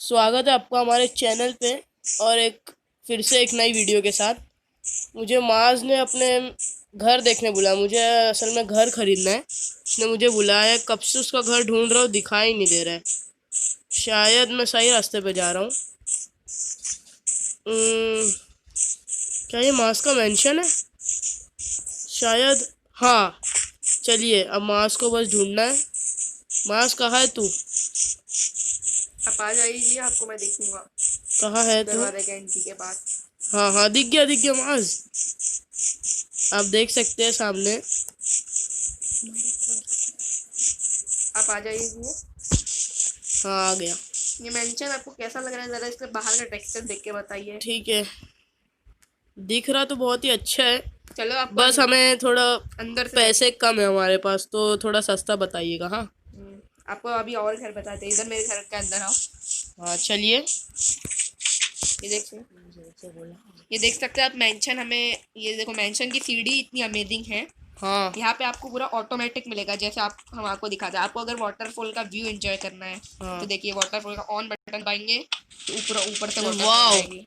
स्वागत है आपका हमारे चैनल पे और फिर से एक नई वीडियो के साथ। मुझे माज ने अपने घर देखने बुलाया। मुझे असल में घर खरीदना है। उसने मुझे बुलाया है, कब से उसका घर ढूंढ रहा हूँ, दिखाई नहीं दे रहा है। शायद मैं सही रास्ते पे जा रहा हूँ। क्या ये माज का मेंशन है? शायद। हाँ, चलिए अब माज को बस ढूंढना है। माज कहाँ है तू? आप आ जाइए, आपको मैं दिखूंगा कहाँ है तू? दरवाजे के एंट्री के पास। हाँ हाँ, दिख गया माज। आप देख सकते हैं सामने। आप आ जाइए। हाँ, आ गया। ये मेंशन आपको कैसा लग रहा है, जरा इसके बाहर का टेक्सचर देख के बताइए। ठीक है, दिख रहा तो बहुत ही अच्छा है। चलो आपको बस हमें थोड़ा अंदर से पैसे कम है हमारे पास, तो थोड़ा सस्ता बताइएगा। हाँ आपको अभी और घर बताते हैं। इधर मेरे घर के अंदर आओ। हाँ, चलिए। ये देख सकते हैं आप मेंशन। हमें ये देखो, मेंशन की सीढ़ी इतनी अमेजिंग है। हाँ यहाँ पे आपको पूरा ऑटोमेटिक मिलेगा, जैसे आप हम आपको दिखाते हैं। आपको अगर वाटरफॉल का व्यू एंजॉय करना है हाँ। तो देखिए, वाटरफॉल का ऑन बटन दबाएंगे तो ऊपर से वाटरफॉल वाह, आएगी।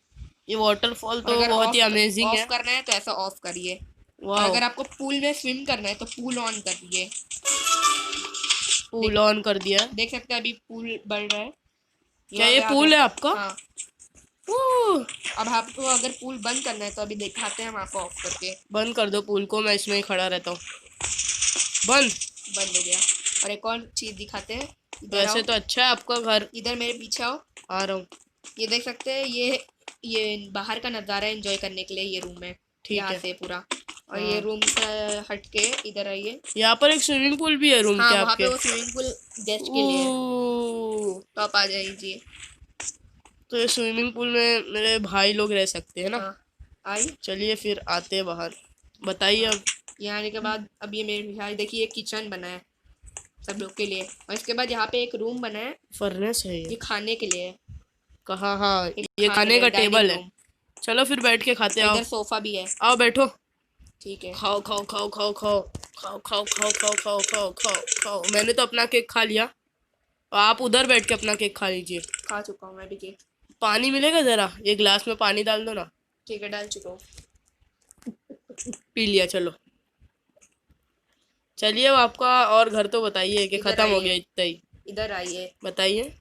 ये वाटरफॉल और तो अगर बहुत ही अमेजिंग है। ऑफ करना है तो ऐसा ऑफ करिए। और वाह, अगर आपको पूल में स्विम करना है तो पूल ऑन करिए। पूल ऑन कर दिया। देख सकते हैं अभी पूल बढ़ रहा है। क्या यहाँ ये पे आप पूल है आपका? हाँ। ओह, अब आपको अगर पूल बंद करना है तो अभी दिखाते हैं हम आपको ऑफ करके। बंद कर दो पूल को, मैं इसमें ही खड़ा रहता हूँ। बंद। बंद हो गया। और एक और चीज दिखाते हैं। इधर वैसे आओ, तो अच्छा है आपका घर। इधर मेरे पीछे आओ। आ रहा हूँ। ये देख सकते हैं, ये बाहर का नज़ारा एंजॉय करने के लिए ये रूम है। ठीक यहाँ है। से पूरा। और ये हाँ, रूम से हट के इधर आइए। यहाँ पर एक स्विमिंग पूल भी है रूम हाँ, के वहाँ पे आपके। वो स्विमिंग पूल गेस्ट के लिए है, ओह, तो आप आ जाइए। तो ये स्विमिंग पूल में मेरे भाई लोग रह सकते हैं ना? हाँ, आई। चलिए फिर आते हैं बाहर। बताइए हाँ, अब। यहाँ आने के बाद अब ये मेरे यहाँ देखिए, एक किचन बना है सब लोग के लिए। और इसके बाद यहाँ पे एक रूम बना है, फर्नेस है ये ये? खाने के लिए है। कहाँ? हाँ, एक ये खाने के खाने लिए का डाइनिंग टेबल है। रूम। चलो फिर बैठ के खाते, और आओ। इधर सोफा भी है। आओ बैठो। ठीक है। खाओ खाओ खाओ खाओ खाओ खाओ खाओ खाओ खाओ खाओ खाओ खाओ खाओ। मैंने तो अपना केक खा लिया, आप उधर बैठ के अपना केक खा लीजिए। खा चुका हूँ मैं भी केक। पानी मिलेगा? जरा ये गिलास में पानी डाल दो ना। ठीक है, डाल चुका हूँ। पी लिया। चलो चलिए, अब आपका और घर तो बताइए कि इधर खत्म हो आइए, गया इतना ही? इधर आइए बताइए।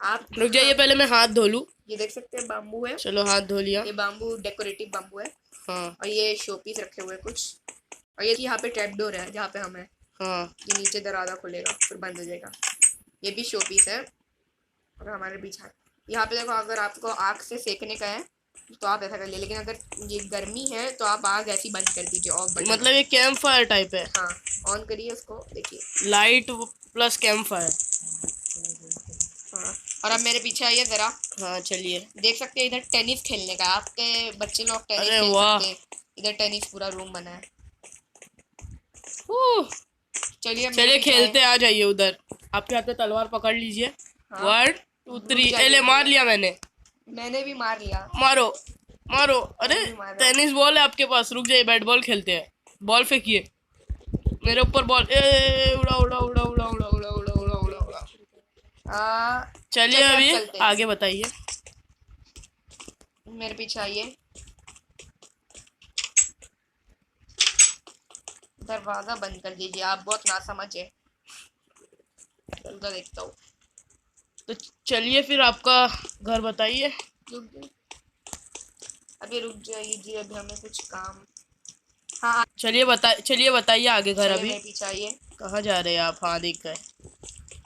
आप। रुक जाइए, हाँ, पहले मैं हाथ धो लूँ। ये देख सकते हैं बाम्बू है। चलो, हाथ धो लिया। ये बाम्बू डेकोरेटिव बाम्बू है। हाँ और ये शोपीस रखे हुए हैं कुछ। और ये यहाँ पे ट्रैप डोर है जहाँ पे हम है। हाँ। ये नीचे दरवाजा खुलेगा फिर बंद हो जाएगा। ये भी शोपीस है। और हमारे पीछे यहाँ पे देखो, अगर आपको आग से सेकने का है तो आप ऐसा कर लिए, लेकिन अगर ये गर्मी है तो आप आग ऐसी बंद कर दीजिए, ऑफ बटन। मतलब ये कैंप फायर टाइप है? हाँ, ऑन करिए उसको, देखिए। Light plus camp fire. हाँ, और अब मेरे पीछे आइए जरा। हाँ चलिए। देख सकते हैं इधर टेनिस खेलने का, आपके बच्चे लोग टेनिस अरे खेल वाह। सकते हैं। इधर टेनिस पूरा रूम बना है। चलिए अब मेरे चलिए पीछे खेलते, आए। आ जाइए उधर। आपके हाथ में तलवार पकड़ लीजिए। हाँ, 1 2 रुक 3। जाइए। एले मार लिया मैंने। मैंने भी मार लिया। मारो मारो। अरे, मैं भी मार रहा हूँ। टेनिस बॉल है आपके पास? रुक जाइए, बैट बॉल खेलते हैं। बॉल फेंकिए मेरे ऊपर। बॉल उड़ा उड़ा उड़ा उड़ा उड़ा उड़ा उड़ा उड़ा उड़ा उड़ा। चलिए चलिए अब अभी चलते हैं। आगे बताइए। मेरे पीछे आइए। दरवाजा बंद कर दीजिए, आप बहुत नासमझ है। चलता देखता हूँ। तो चलिए फिर आपका घर बताइए। अभी रुक जाइए, अभी हमें कुछ काम। हाँ, चलिए बताइए आगे घर चलिए अभी। मेरे पीछे आइए। कहाँ जा रहे हैं आप? हाँ, दिख गए।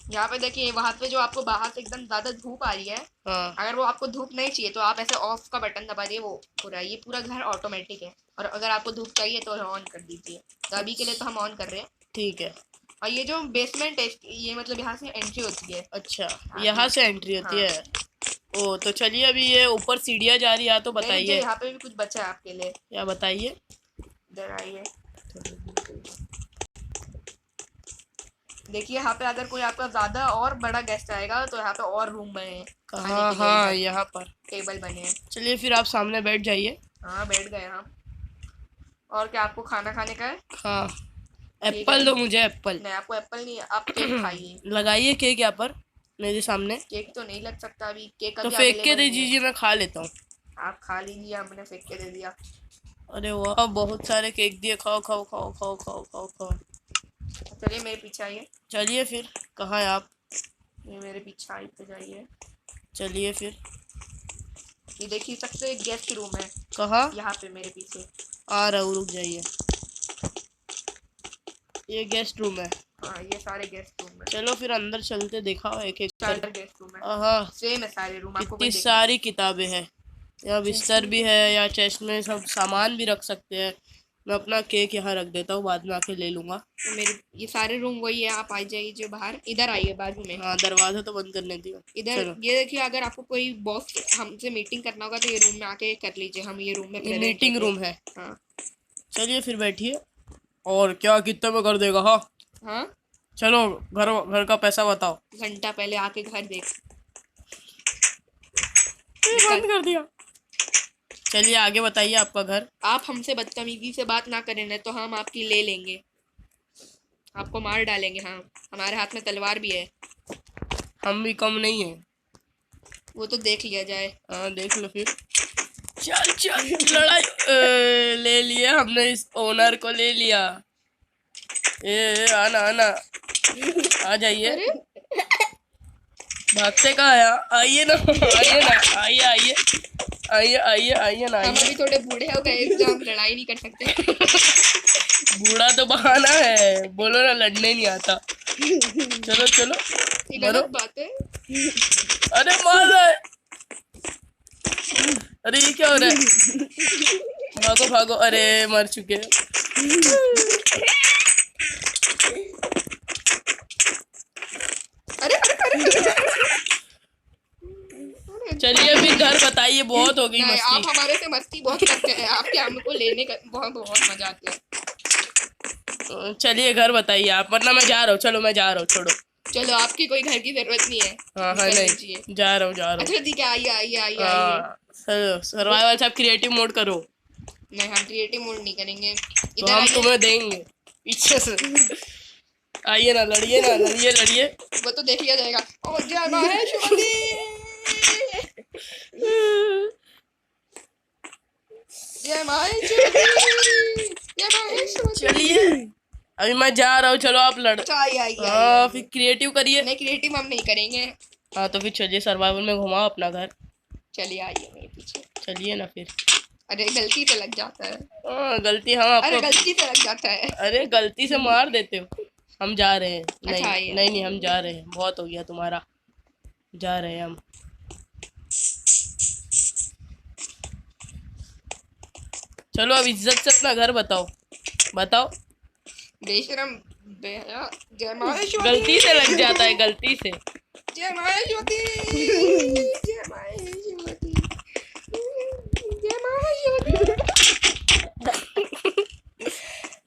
यहाँ पे देखिए, वहां पे जो आपको बाहर से एकदम ज्यादा धूप आ रही है, हाँ अगर वो आपको धूप नहीं चाहिए तो आप ऐसे ऑफ का बटन दबा दिए, वो पूरा ये पूरा घर ऑटोमेटिक है। और अगर आपको धूप चाहिए तो ऑन कर दीजिए। तो अभी के लिए तो हम ऑन कर रहे हैं। ठीक है। और ये जो बेसमेंट है, ये मतलब यहाँ से एंट्री होती है। अच्छा, हाँ, यहाँ से एंट्री होती हाँ। है? ओ, तो चलिए अभी ये ऊपर सीढ़ियाँ जा रही है तो नहीं, रुक जाइए, बताइए। यहाँ पे भी कुछ बचा है आपके लिए। या बताइए। इधर आइए। देखिए, यहाँ पे अगर कोई आपका ज्यादा और बड़ा गेस्ट आएगा तो यहाँ पे और रूम बने हैं खाने कहाँ? के लिए। हाँ, इधर यहाँ पर। टेबल बने हैं। चलिए फिर आप सामने बैठ जाइए। हाँ, बैठ गए हम। और क्या आपको खाना खाने का है? हाँ, ठीक है। एप्पल दो मुझे, एप्पल। नहीं, आपको एप्पल नहीं, आप केक खाइए। लगाइए केक यहाँ पर। मेरे सामने। केक तो नहीं लग सकता अभी, केक तो अभी फेंक के अवेलेबल दे नहीं है। दीजिए, मैं खा लेता हूँ। आप खा लीजिए, हमने फेंक के दे दिया। अरे वाह, बहुत सारे केक दिए, खाओ खाओ खाओ खाओ खाओ खाओ खाओ। चलिए मेरे पीछे आइए। चलिए फिर, कहाँ है आप? ये मेरे पीछे आई तो जाइए। चलिए फिर। ये देखिए सकते एक गेस्ट रूम है कहाँ? यहाँ पे मेरे पीछे। आ रहा हूँ, रुक जाइए। ये गेस्ट रूम है। हाँ ये सारे गेस्ट रूम है। चलो फिर अंदर चलते, दिखाओ एक एक चार कर। गेस्ट रूम है, हाँ, सेम है सारे रूम, आपको कोई कितनी देखना। सारी किताबें हैं। यहाँ बिस्तर भी है, या चेस्ट में सब सामान भी रख सकते हैं। मैं अपना केक यहाँ रख देता हूँ, बाद में आके ले लूँगा। तो मेरे ये सारे रूम वही है, आप आ जाइए जो बाहर, इधर आइए बाजू में। हाँ, दरवाज़ा तो बंद करने दियो। इधर चलो, ये देखिए, अगर आपको कोई बॉस हमसे मीटिंग करना होगा तो ये रूम में आके कर लीजिए, हम ये रूम में ये present मीटिंग रहते हैं। रूम है। हाँ चलिए फिर बैठिए। और क्या, कितने में कर देगा? हाँ हाँ, चलो, घर घर का पैसा बताओ। घंटा पहले आके घर देख। बंद कर दिया। चलिए आगे बताइए आपका घर। आप हमसे बदतमीजी से बात ना करें, नहीं तो हम आपकी ले लेंगे, आपको मार डालेंगे। हाँ, हमारे हाथ में तलवार भी है। हम भी कम नहीं है। वो तो देख लिया जाए। हाँ, देख लो फिर। चल चल, लड़ाई ले लिए हमने, इस ओनर को ले लिया। आना आना, आ जाइए। अरे भागते कहाँ है? आइए ना, आइए ना, आइए आइए आइए आइए आइए ना, हम आइए। अभी थोड़े बूढ़े हो गए, तो हम लड़ाई नहीं कर सकते। बूढ़ा तो बहाना है, बोलो ना लड़ने नहीं आता। चलो चलो, ये मरो। गलत बात है। अरे मार रहा है। अरे ये क्या हो रहा है? भागो भागो, अरे मर चुके। अरे अरे अरे चलिए फिर घर बताइए, बहुत हो गई नहीं, आप मस्ती। हमारे से मस्ती बहुत करते हैं, आपके हमको लेने का बहुत बहुत मजा आता है। चलिए घर बताइए आप, वरना मैं जा रहा हूँ। चलो मैं जा रहा हूँ, छोड़ो। चलो, आपकी कोई घर की जरूरत नहीं है, हाँ हाँ, निकल नहीं, लीजिए। जा रहा हूँ जा रहा हूँ। अच्छा ठीक है, आइए आइए आइए आइए। हाँ, सर्वाइवल साहब क्रिएटिव मोड करो। नहीं, हम क्रिएटिव मोड नहीं करेंगे। तो इधर हम आइए। तुम्हें देंगे पीछे से। आइए ना, लड़िए ना, लड़िए लड़िए। वो तो देख लिया जाएगा। ओ जय माहेश्वरी, जय माहेश्वरी, जय माहेश्वरी। चलिए, अभी मैं जा रहा हूँ, चलो आप लड़। अच्छा आइए आइए हाँ, आइए। फिर क्रिएटिव करिए। नहीं, क्रिएटिव हम नहीं करेंगे। हाँ तो फिर चलिए, सर्वाइवल में घुमाओ अपना घर। चलिए आइए मेरे पीछे। चलिए ना फिर। अरे गलती से लग जाता है। हाँ, गलती हम अरे आपको। गलती से लग जाता है। अरे गलती से मार देते हो। हम जा रहे हैं। नहीं अच्छा, आइए। नहीं नहीं, हम जा रहे हैं, बहुत हो गया तुम्हारा। जा रहे हैं हम। चलो अब इज्जत से अपना घर बताओ, बताओ। बेशरम बेहया। जय माहेश्वरी, गलती से लग जाता है, गलती से। जय माहेश्वरी, जय माहेश्वरी, जय माहेश्वरी।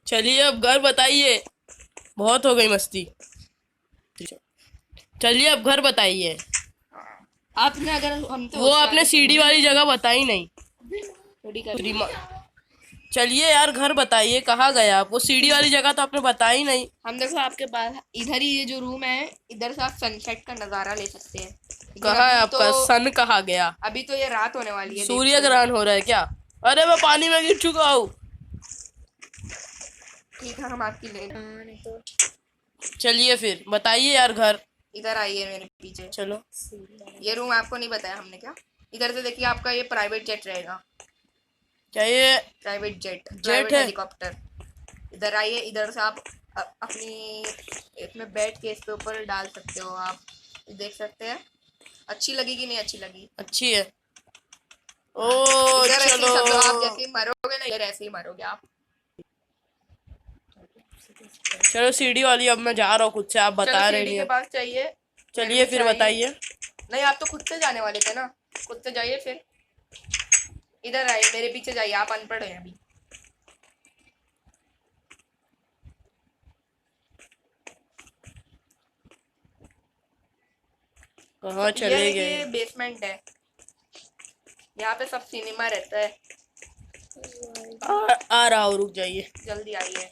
चलिए अब घर बताइए, बहुत हो गई मस्ती। चलिए अब घर बताइए। आपने अगर हम तो वो आपने सीढ़ी वाली जगह बताई नहीं। थोड़ी कर चलिए यार, घर बताइए, कहाँ गए आप? वो सीढ़ी वाली जगह तो आपने बताई नहीं। हम देखो आपके पास इधर ही ये जो रूम है, इधर से आप सनसेट का नजारा ले सकते हैं। लेकिन कहाँ है अभी आपका सन? कहाँ गया? अभी तो ये रात होने वाली है। सूर्य ग्रहण हो रहा है क्या? अरे मैं पानी में गिर चुका हूँ। ठीक है, हम आपकी ले नहीं तो। चलिए फिर बताइए यार घर। इधर आइए मेरे पीछे। चलो। ये रूम आपको नहीं बताया हमने क्या? इधर से देखिए, आपका ये प्राइवेट जेट रहेगा। क्या ये प्राइवेट जेट, जेट प्राइवेट है? हेलीकॉप्टर। इधर आइए, इधर से आप अपनी इसमें बैठ के इसके ऊपर डाल सकते हो। आप देख सकते हैं। अच्छी लगी कि नहीं अच्छी लगी? अच्छी है। ओ इधर ऐसे ही चलो। समझो, आप जैसे ही मरोगे ना, इधर ऐसे ही मरोगे आप। चलो सीढ़ी वाली, अब मैं जा रहा हूँ खुद से, आप बता चलो रहे सीढ़ी नहीं के हो। पास चाहिए। चलिए फिर बताइए। नहीं, आप तो खुद से जाने वाले थे ना, खुद से जाइए फिर। इधर आइए, मेरे पीछे जाइए, आप अनपढ़ हैं अभी। कहाँ ये चले गए? देखिए बेसमेंट है, यहाँ पे सब सिनेमा रहता है। आ रहा हूँ, रुक जाइए। जल्दी आइए।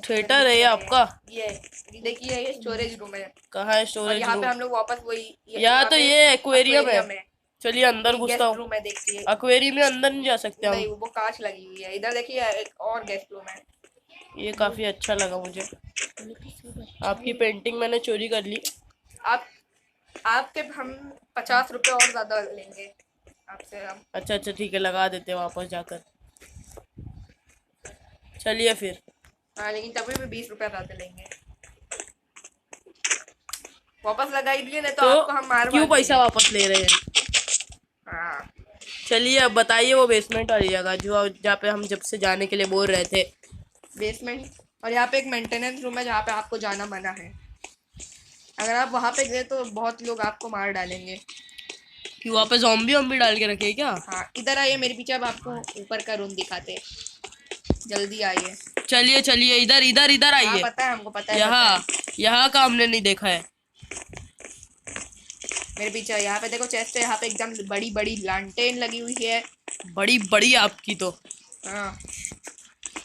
थिएटर है ये आपका? ये देखिए ये स्टोरेज रूम है कहाँ है और स्टोरेज यहाँ पे रूम? हम लोग वापस वही यहाँ तो पे ये एक्वेरियम है। है। चलिए अंदर ये घुसता गेस्ट हूँ। रूम है, देखिए। एक्वेरियम में अंदर नहीं जा सकते हम? नहीं, वो कांच लगी हुई है। इधर देखिए एक और गेस्ट रूम है। ये काफी अच्छा लगा मुझे। आपकी पेंटिंग मैंने चोरी कर ली। आप आपके हम 50 रुपए और ज्यादा लेंगे आपसे हम। अच्छा अच्छा ठीक है, लगा देते हैं वापस जाकर। चलिए फिर। हाँ, लेकिन तभी भी 20 रुपए ज्यादा लेंगे। वापस लगाई दिए ना तो तो आपको हम मार क्यों मार पैसा देंगे। वापस ले रहे हैं? हाँ, चलिए अब बताइए वो बेसमेंट वाली जगह जो जहाँ पे हम जब से जाने के लिए बोल रहे थे। बेसमेंट। और यहाँ पे एक मेंटेनेंस रूम है जहाँ पे आपको जाना मना है। अगर आप वहाँ पे गए तो बहुत लोग आपको मार डालेंगे। कि वहाँ पे ज़ॉम्बी वॉम्बी डाल के रखे क्या? हाँ, इधर आइए मेरे पीछे, अब आपको ऊपर का रूम दिखाते। जल्दी आइए। चलिए चलिए, इधर इधर इधर हाँ, आइए। पता है हमको, पता है, पता यहाँ है। यहाँ का हमने नहीं देखा है। मेरे पीछे यहाँ पे देखो चेस्ट है, यहाँ पे एकदम बड़ी बड़ी लालटेन लगी हुई है। बड़ी बड़ी आपकी तो। हाँ,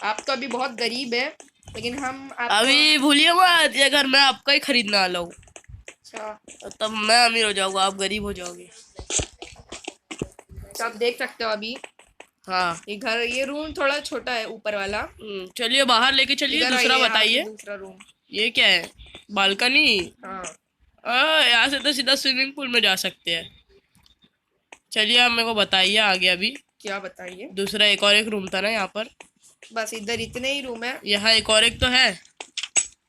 आप तो अभी बहुत गरीब है, लेकिन हम आपको। अभी भूलिए मत, ये घर मैं आपका ही खरीदने वाला हूँ। अच्छा, तब मैं अमीर हो जाऊंगा, आप गरीब हो जाओगे। तो आप देख सकते हो अभी हाँ। ये घर, ये रूम थोड़ा छोटा है ऊपर वाला। चलिए बाहर लेके चलिए, इधर दूसरा आइए, यहाँ पे बताइए। दूसरा रूम। ये क्या है? बालकनी? हाँ, यहाँ से तो सीधा स्विमिंग पूल में जा सकते हैं। चलिए आप मेरे को बताइए आगे। अभी क्या बताइए? दूसरा एक और एक रूम था ना यहाँ पर? बस इधर इतने ही रूम है। यहाँ एक और एक तो है।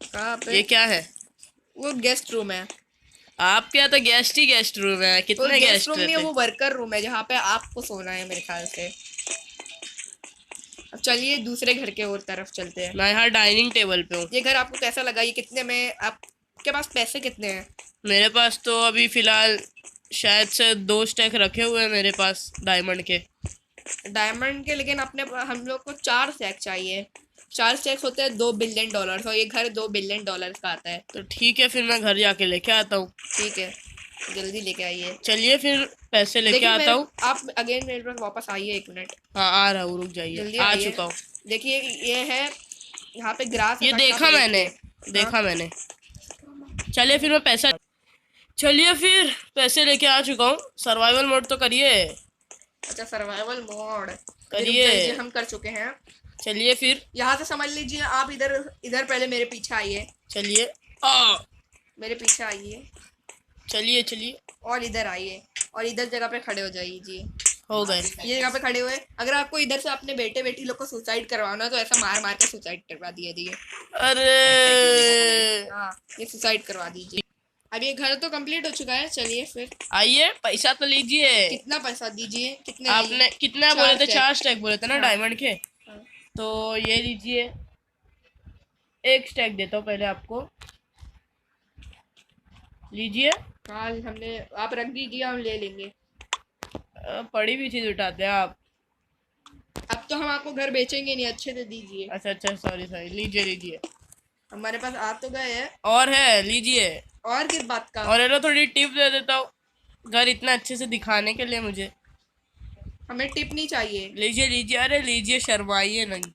कहाँ पे? ये क्या है? वो गेस्ट रूम है। आपके यहाँ तो गेस्ट ही गेस्ट रूम है, वो कितने गेस्ट गेस्ट रूम नहीं है, रहते? वो वर्कर रूम है जहाँ पे आपको सोना है मेरे ख्याल से। अब चलिए दूसरे घर के और तरफ चलते हैं। मैं यहाँ डाइनिंग टेबल पे हूँ। ये घर आपको कैसा लगा? ये कितने में? आपके पास पैसे कितने हैं? मेरे पास तो अभी फिलहाल शायद से 2 स्टैक रखे हुए हैं मेरे पास डायमंड के। डायमंड के? लेकिन अपने हम लोग को 4 स्टैक चाहिए। 4 स्टैक्स होते हैं $2 बिलियन, और ये घर $2 बिलियन का आता है। तो ठीक है, फिर मैं घर जाके लेके आता हूँ। ठीक है, जल्दी लेके आइए। चलिए फिर पैसे लेके देखिए आता हूँ। आप अगेन मेरे पास वापस आइए, 1 मिनट। हाँ आ रहा हूँ, रुक जाइए, जल्दी आ आइए। चुका हूँ। देखिए ये है, यहाँ पे ग्रास ये देखा मैंने, देखा मैंने। चलिए फिर मैं पैसा, चलिए फिर पैसे लेके आ चुका हूँ। सर्वाइवल मोड तो करिए। अच्छा, सर्वाइवल मोड करिए। हम कर चुके हैं। चलिए फिर। यहाँ से समझ लीजिए आप इधर इधर पहले मेरे पीछे आइए। चलिए मेरे पीछे आइए चलिए चलिए। और इधर आइए और इधर जगह पे खड़े हो जाइए। हो गए। ये जगह पे खड़े हुए। अगर आपको इधर से अपने बेटे बेटी लोग को सुसाइड करवाना है तो ऐसा मार मार के सुसाइड करवा दिए। अरे हाँ, ये सुसाइड करवा दीजिए। अब ये घर तो कंप्लीट हो चुका है। चलिए फिर। आइए, पैसा तो लीजिए। कितना पैसा दीजिए? कितने आपने कितना 4 बोले थे? स्टैक। 4 स्टैक बोले थे ना हाँ। डायमंड के। हाँ। तो ये लीजिए, 1 स्टैक देता हूँ पहले आपको, लीजिए। हाँ, हमने, आप रख दीजिए, हम ले लेंगे। पड़ी हुई चीज उठाते हैं आप। अब तो हम आपको घर बेचेंगे नहीं, अच्छे से दीजिए। अच्छा अच्छा, सॉरी सॉरी, लीजिए लीजिए। हमारे पास आ तो गए हैं। और है, लीजिए। और किस बात का? और ये लो, थोड़ी टिप दे देता हूँ घर इतना अच्छे से दिखाने के लिए मुझे। हमें टिप नहीं चाहिए। लीजिए लीजिए, अरे लीजिए, शर्माइए नहीं,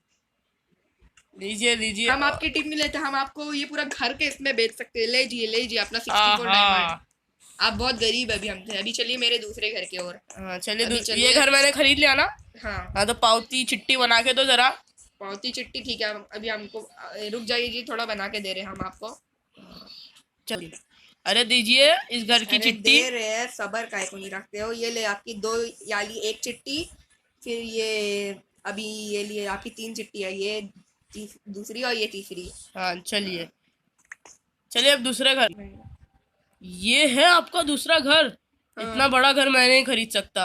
लीजिए लीजिए। हम आपकी टिप नहीं लेते, हम आपको ये पूरा घर के इसमें बेच सकते हैं। लीजिए अपना 64 डायमंड। आप बहुत गरीब है अभी हमसे। अभी चलिए मेरे दूसरे घर की ओर। हाँ चलिए, चलिए। ये घर मैंने खरीद लिया ना। हाँ, हाँ तो पावती चिट्ठी बना के दो जरा। पावती चिट्ठी? ठीक है, अभी हमको रुक जाइए जी, थोड़ा बना के दे रहे हैं हम आपको। चलिए, अरे दीजिए इस घर की चिट्ठी। दे रहे हैं, सबर काहे को नहीं रखते हो? ये ले आपकी 2 याली 1 चिट्ठी। फिर ये अभी ये लिए आपकी 3 चिट्ठी है। ये दूसरी और ये तीसरी। हाँ चलिए चलिए, अब दूसरा घर। ये है आपका दूसरा घर? हाँ। इतना बड़ा घर मैं नहीं खरीद सकता।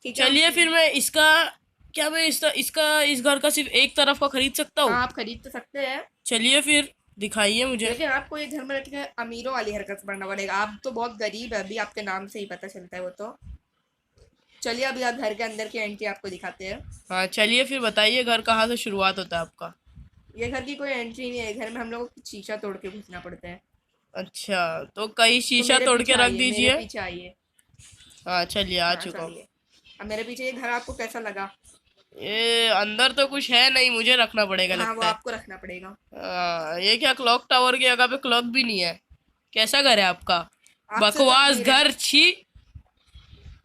ठीक है, चलिए फिर मैं इसका, क्या मैं इस घर का सिर्फ एक तरफ का खरीद सकता हूँ? हाँ, आप खरीद तो सकते हैं। चलिए फिर दिखाइए मुझे। लेकिन आपको ये घर में रख के अमीरों वाली हरकत करना पड़ेगा। आप तो बहुत गरीब है अभी, आपके नाम से ही पता चलता है वो तो। चलिए अभी आप घर के अंदर की एंट्री आपको दिखाते हैं। हाँ चलिए फिर बताइए, घर कहाँ से शुरुआत होता है आपका? ये घर की कोई एंट्री नहीं है। घर में हम लोगों को शीशा तोड़ के घुसना पड़ता है। अच्छा, तो कई तो शीशा मेरे तोड़ पीछे के रख आइए, मेरे दीजिए। पीछे आइए। हाँ चलिए, आ हाँ, चुका हूँ। चलिए। अब मेरे पीछे ये घर आपको कैसा लगा? ये अंदर तो कुछ है नहीं, मुझे रखना पड़ेगा हाँ वो लगता है। आपको रखना पड़ेगा। ये क्या क्लॉक टावर की जगह पे क्लॉक भी नहीं है? कैसा घर है आपका? आपसे तो बकवास अमीर है। घर, छी।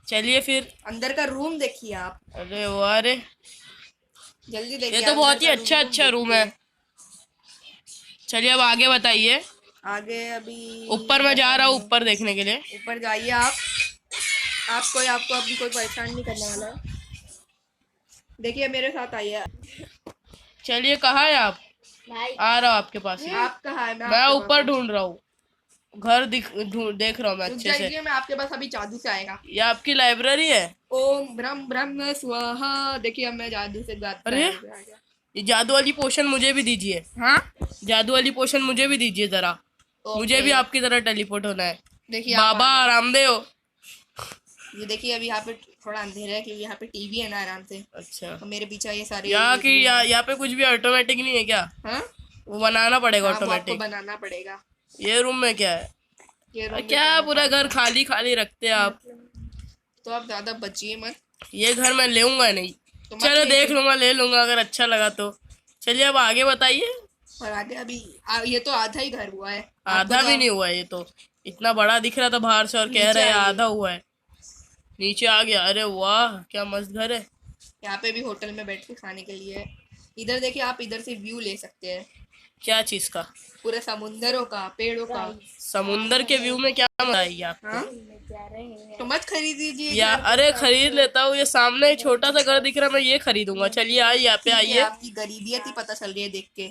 चलिए फिर। अंदर का रूम देखिए आप, अरे वाह रे, जल्दी देखिए। ये तो अंदर बहुत ही का अच्छा रूम है। देखिए। चलिए अब आगे बताइए। आगे अभी ऊपर मैं जा रहा हूँ, ऊपर देखने के लिए। ऊपर जाइए आप। आपको अभी कोई परेशान नहीं करने वाला है। देखिए मेरे साथ आइए। चलिए, कहाँ है आप? आ रहा हूँ आपके पास ही। आप कहाँ है? मैं मैं आपके ऊपर पास हूँ। ढूंढ रहा हूँ, घर देख रहा हूँ मैं रुक अच्छे से। जाइए, मैं आपके पास अभी जादू से आएगा। ये आपकी लाइब्रेरी है? ओम ब्रह्म ब्रह्म स्वाहा। देखिए अब मैं जादू से बात कर अरे, रहा हूँ। ये जादू वाली पोशन मुझे भी दीजिए। हाँ जादू वाली पोशन मुझे भी दीजिए जरा। मुझे भी ओके। आपकी तरह टेलीपोर्ट होना है। देखिए आप बाबा आ रामदेव। ये देखिए अभी यहाँ पे थोड़ा अंधेरा है क्योंकि यहाँ पे टीवी है ना आराम से। अच्छा, और मेरे पीछे ये सारे यहाँ पे कुछ भी ऑटोमेटिक नहीं है क्या? हाँ वो बनाना पड़ेगा हाँ, वो आपको ऑटोमेटिक। बनाना पड़ेगा। ये रूम में क्या है? ये रूम में क्या पूरा पास घर है। खाली खाली रखते हैं आप? तो आप ज्यादा बचिए मत। ये घर मैं लेऊंगा नहीं। तो मत चलो लीजिए। देख लूंगा, ले लूंगा अगर अच्छा लगा तो। चलिए अब आगे बताइए। और आगे अभी ये तो आधा ही घर हुआ है। आधा आपको भी तो नहीं हुआ है, ये तो इतना बड़ा दिख रहा था बाहर से और कह नीचे रहे हैं आइए। आधा हुआ है। नीचे आ गया। अरे वाह, क्या मस्त घर है। यहाँ पे भी होटल में बैठ के खाने के लिए है। इधर देखिए आप इधर से व्यू ले सकते हैं क्या चीज का? पूरे समुंदरों का, पेड़ों का। समुंदर के व्यू में क्या मजा आएगी आपको? हाँ तो मत खरीद लीजिए या घर। अरे खरीद लेता हूँ, ये सामने एक छोटा सा घर दिख रहा है, मैं ये खरीदूंगा। चलिए आइए, यहाँ पे ठीक है, आइए। आपकी गरीबियत ही पता चल रही है देख के।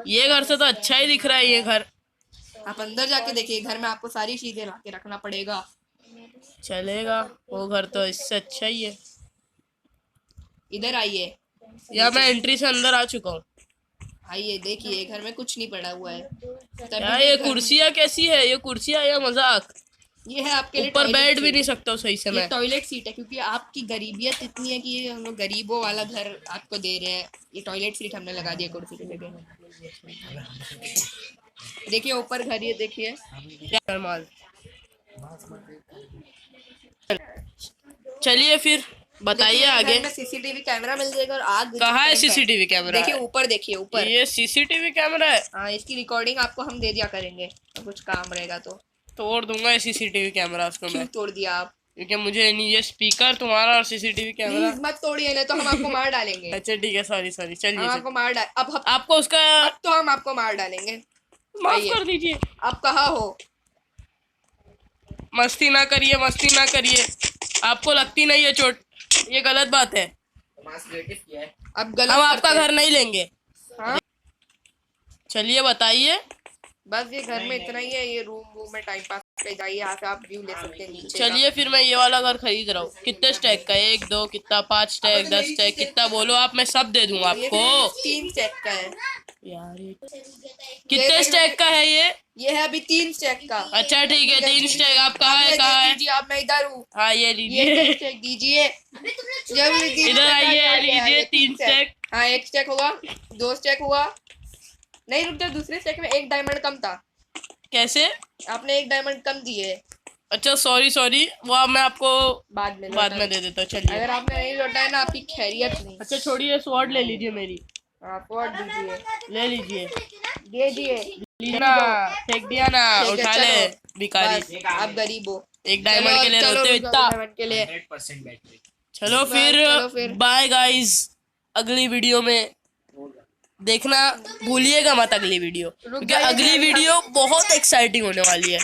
ये घर से तो अच्छा ही दिख रहा है ये घर। आप अंदर जाके देखिए, घर में आपको सारी चीजें ला के रखना पड़ेगा। चलेगा, वो घर तो इससे अच्छा ही है। इधर आइए। या मैं एंट्री से अंदर आ चुका हूँ। आइए देखिए, घर में कुछ नहीं पड़ा हुआ है। तभी क्या भी ये घर- कुर्सियाँ कैसी है? ये कुर्सियाँ या मजाक? ये है आपके लिए ऊपर टॉयलेट बैठ भी सीट। नहीं सकता हूँ सही से ये मैं। टॉयलेट सीट है क्योंकि आपकी गरीबियत इतनी है कि ये हम लोग गरीबों वाला घर आपको दे रहे हैं। ये टॉयलेट सीट हमने लगा दिया कुर्सी की जगह। देखिए ऊपर घर, ये देखिए। क्या माल। चलिए फिर बताइए देखिए, आगे। घर में सीसीटीवी कैमरा मिल जाएगा और आग कहाँ है टैंक सीसीटीवी कैमरा? देखिए ऊपर, देखिए ऊपर। ये सीसीटीवी कैमरा है? हाँ, इसकी रिकॉर्डिंग आपको हम दे दिया करेंगे और कुछ काम रहेगा तो। तोड़ दूंगा ये सीसीटीवी कैमरा उसको क्यों मैं, तोड़ दिया आप? क्योंकि मुझे नहीं, ये स्पीकर तुम्हारा और सीसीटीवी कैमरा। प्लीज मत तोड़िए, नहीं तो हम आपको मार डालेंगे। अच्छा ठीक है, सॉरी सॉरी। हम चलिए आपको मार डाल अब आपको उसका अब तो हम आपको मार डालेंगे। माफ आइए। कर दीजिए। आप कहाँ हो? मस्ती ना करिए, मस्ती ना करिए। आपको लगती नहीं है चोट, ये गलत बात है। अब गलत हम आपका करते हैं। घर नहीं लेंगे। हाँ? चलिए बताइए। बस ये घर में इतना ही है। ये रूम में टाइम पास पे जाइए, यहाँ से आप व्यू ले सकते हैं नीचे का। चलिए फिर मैं ये वाला घर खरीद रहा हूँ। कितने स्टैक का? 1 2 कितना, 5 स्टैक, 10 स्टैक, कितना बोलो आप, मैं सब दे दूंगा ये आपको। 3 स्टैक का है। यार कितने स्टैक का है ये? ये है अभी 3 स्टैक का। अच्छा ठीक है, 3 स्टैक। आप कहाँ है, ये कहाँ है? दीजिए, आप, मैं इधर हूँ। हाँ ये ये लीजिए। 3 स्टैक दीजिए। जल्दी दीजिए। इधर आइए, लीजिए ये 3 स्टैक। हाँ, 1 स्टैक हुआ, 2 स्टैक हुआ। नहीं रुक जाओ, दूसरे स्टैक में 1 डायमंड कम था। कैसे? आपने 1 डायमंड कम दिए। अच्छा सॉरी सॉरी, वो अब मैं आपको बाद में दे देता हूँ। चलिए। अगर आपने नहीं लौटाया ना, आपकी खैरियत नहीं। अच्छा छोड़िए, स्वॉर्ड ले लीजिए मेरी। आप और दीजिए। ले लीजिए। दे दिए। लीजिए ना, फेंक दिया ना, ठीक है, उठा ले चलो। भिखारी। बस, आप गरीब हो। 1 डायमंड के लिए चलो, रोते हो रुक जाओ, इतना? डायमंड के लिए। 100% बैटरी। चलो चलो फिर। Bye guys. अगली वीडियो में देखना भूलिएगा मत अगली वीडियो, क्योंकि जाइए, अगली वीडियो बहुत एक्साइटिंग होने वाली है।